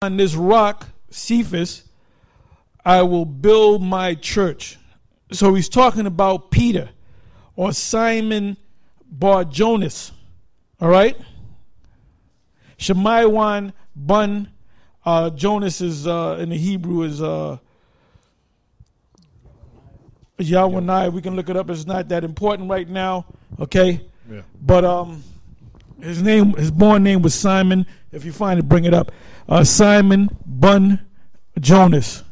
On this rock, Cephas, I will build my church. So he's talking about Peter or Simon Bar Jonas. All right? Shemaiwan Bun Jonas is in the Hebrew is Yahweh. We can look it up. It's not that important right now. Okay? Yeah. But his born name was Simon. If you find it, bring it up. Simon Bun Jonas.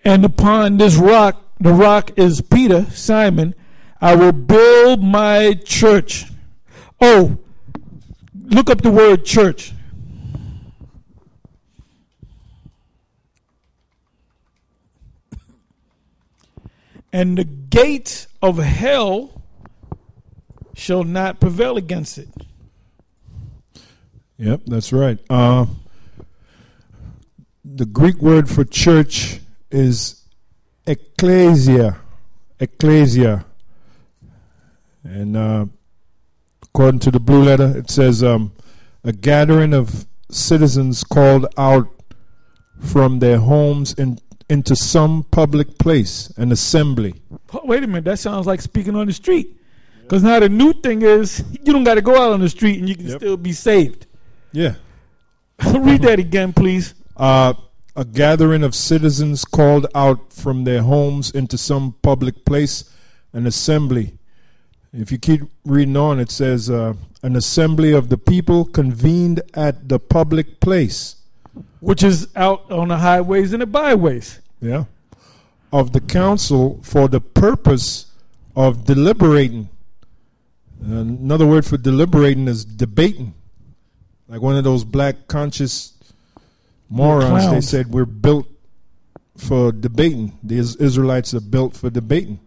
And upon this rock, the rock is Peter, Simon, I will build my church. Oh, look up the word church. And the gates of hell shall not prevail against it. Yep, that's right. The Greek word for church is ecclesia. Ecclesia. And according to the blue letter, it says a gathering of citizens called out from their homes into some public place, an assembly. Wait a minute, that sounds like speaking on the street. Because now the new thing is you don't got to go out on the street and you can still be saved. Yeah. Read that again, please. A gathering of citizens called out from their homes into some public place, an assembly. If you keep reading on, it says an assembly of the people convened at the public place. Which is out on the highways and the byways. Yeah. Of the council for the purpose of deliberating. Another word for deliberating is debating. Like one of those black conscious morons, they said we're built for debating. The Israelites are built for debating.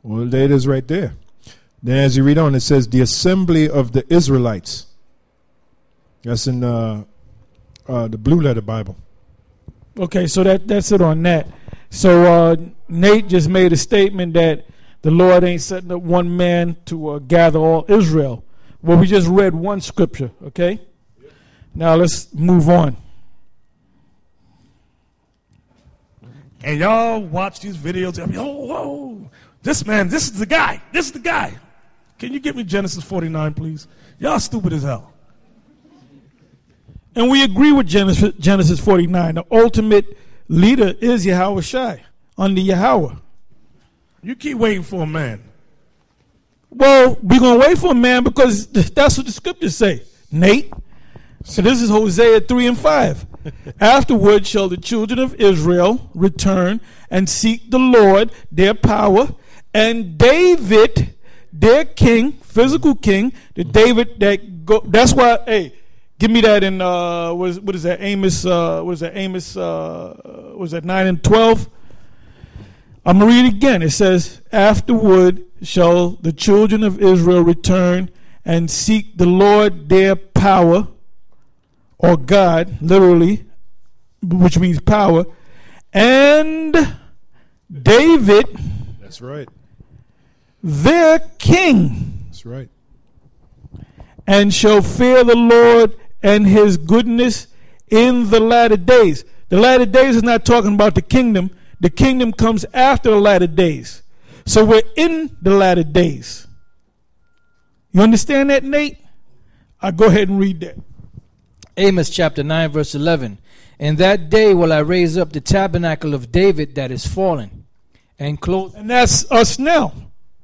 Well, there it is right there. Then as you read on, it says the assembly of the Israelites. That's in the Blue Letter Bible. Okay, so that's it on that. So Nate just made a statement that the Lord ain't setting up one man to gather all Israel. Well, we just read one scripture, okay? Yep. Now let's move on. And y'all watch these videos. I mean, whoa, this is the guy. This is the guy. Can you give me Genesis 49, please? Y'all stupid as hell. And we agree with Genesis 49. The ultimate leader is Yahweh Shai, under Yahweh. You keep waiting for a man. Well, we're going to wait for a man because that's what the scriptures say, Nate. So this is Hosea 3 and 5. Afterward shall the children of Israel return and seek the Lord, their power, and David, their king, physical king, the David that go. That's why, hey, give me that in, what is that, Amos, was that 9 and 12? I'm going to read it again. It says, afterward shall the children of Israel return and seek the Lord their power, or God, literally, which means power, and David, that's right, their king. That's right. And shall fear the Lord and his goodness in the latter days. The latter days is not talking about the kingdom. The kingdom comes after the latter days. So we're in the latter days. You understand that, Nate? I'll go ahead and read that. Amos chapter 9 verse 11. In that day will I raise up the tabernacle of David that is fallen, and close. And that's us now.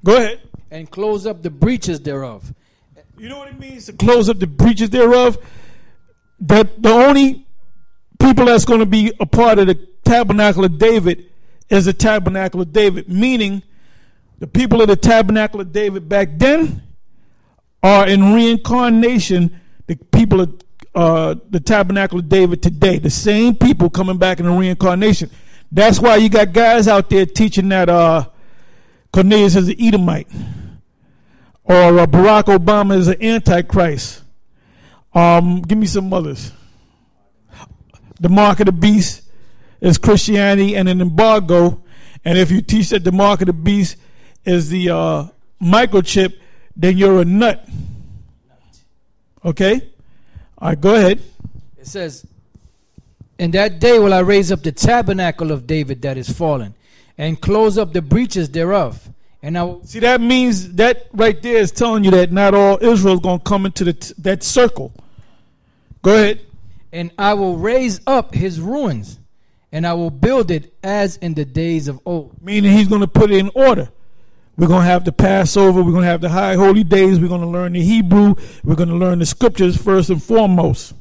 Go ahead. And close up the breaches thereof. You know what it means to close up the breaches thereof? That the only people that's going to be a part of the tabernacle of David is the tabernacle of David. Meaning, the people of the tabernacle of David back then are in reincarnation the people of the tabernacle of David today. The same people coming back in the reincarnation. That's why you got guys out there teaching that Cornelius is an Edomite, or Barack Obama is an antichrist. Give me some others. The mark of the beast is Christianity and an embargo. And if you teach that the mark of the beast is the microchip, then you're a nut. Okay? All right, go ahead. It says, In that day will I raise up the tabernacle of David that is fallen, and close up the breaches thereof. And I will See, that means that right there is telling you that not all Israel is going to come into that circle. Go ahead. And I will raise up his ruins, and I will build it as in the days of old. Meaning he's going to put it in order. We're going to have the Passover. We're going to have the high holy days. We're going to learn the Hebrew. We're going to learn the scriptures first and foremost.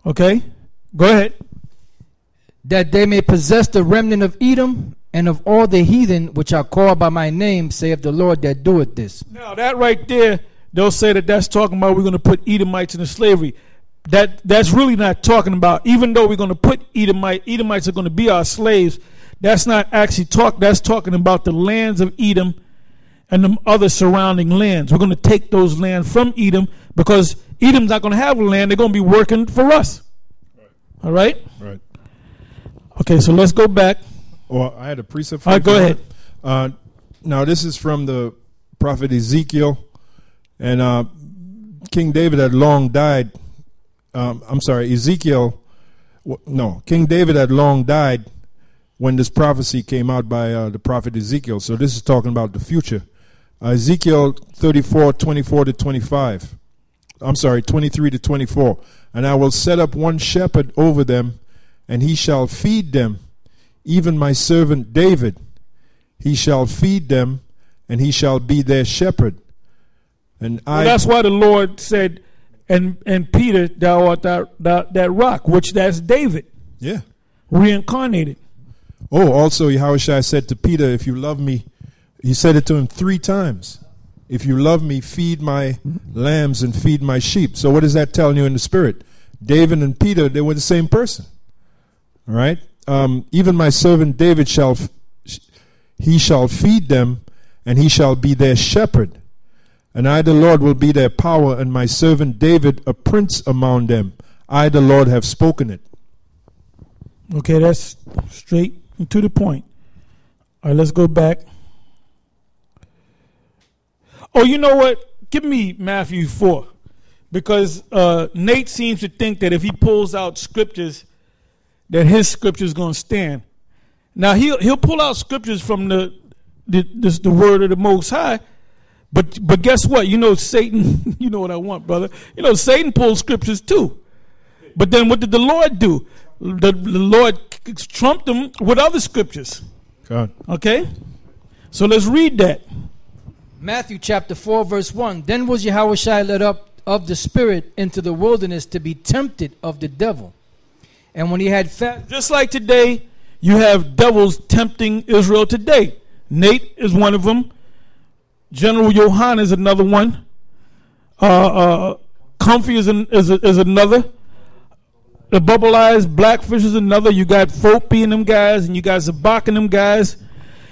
Okay? Go ahead. That they may possess the remnant of Edom and of all the heathen which are called by my name, saith the Lord that doeth this. Now, that right there, they'll say that that's talking about we're going to put Edomites into slavery. That's really not talking about, even though we're going to put Edomites are going to be our slaves, that's not actually that's talking about the lands of Edom and the other surrounding lands. We're going to take those lands from Edom because Edom's not going to have a land. They're going to be working for us. Right. All right? Right. Okay, so let's go back. Well, I had a precept. All right, go ahead. Now, this is from the prophet Ezekiel. And King David had long died. King David had long died when this prophecy came out by the prophet Ezekiel. So this is talking about the future. Ezekiel 34, 24 to 25. 23 to 24. And I will set up one shepherd over them, and he shall feed them, even my servant David. He shall feed them, and he shall be their shepherd. And that's why the Lord said, and Peter, thou art that rock, which that's David. Yeah. Reincarnated. Oh, also Yahushua said to Peter, if you love me, he said it to him 3 times. If you love me, feed my lambs and feed my sheep. So what is that telling you in the spirit? David and Peter, they were the same person. All right? Even my servant David shall feed them, and he shall be their shepherd. And I, the Lord, will be their power, and my servant David a prince among them. I, the Lord, have spoken it. Okay, that's straight and to the point. All right, let's go back. Oh, you know what? Give me Matthew 4. Because Nate seems to think that if he pulls out scriptures, that his scripture is going to stand. Now, he'll pull out scriptures from the word of the Most High. But guess what? You know, Satan, you know what I want, brother. You know, Satan pulls scriptures too. But then what did the Lord do? The Lord trumped him with other scriptures. God. Okay? So let's read that. Matthew chapter 4, verse 1. Then was Yahushua led up of the Spirit into the wilderness to be tempted of the devil. And when he had just like today, you have devils tempting Israel today. Nate is one of them. General Yohan is another one. Comfy is another. The Bubble Eyes Blackfish is another. You got Fopi and them guys, and you got Zabak and them guys.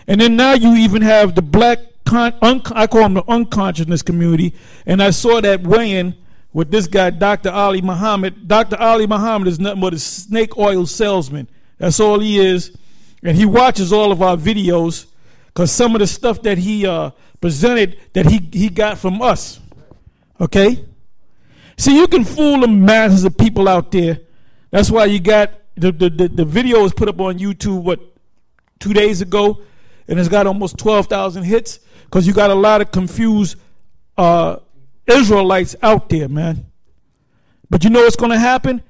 And then now you even have the black, I call them the unconsciousness community. And I saw that weigh-in with this guy, Dr. Ali Muhammad. Dr. Ali Muhammad is nothing but a snake oil salesman. That's all he is. And he watches all of our videos because some of the stuff that he presented that he got from us. Okay? See, you can fool the masses of people out there. That's why you got the video was put up on YouTube 2 days ago, and it's got almost 12,000 hits because you got a lot of confused Israelites out there, man. But you know what's going to happen?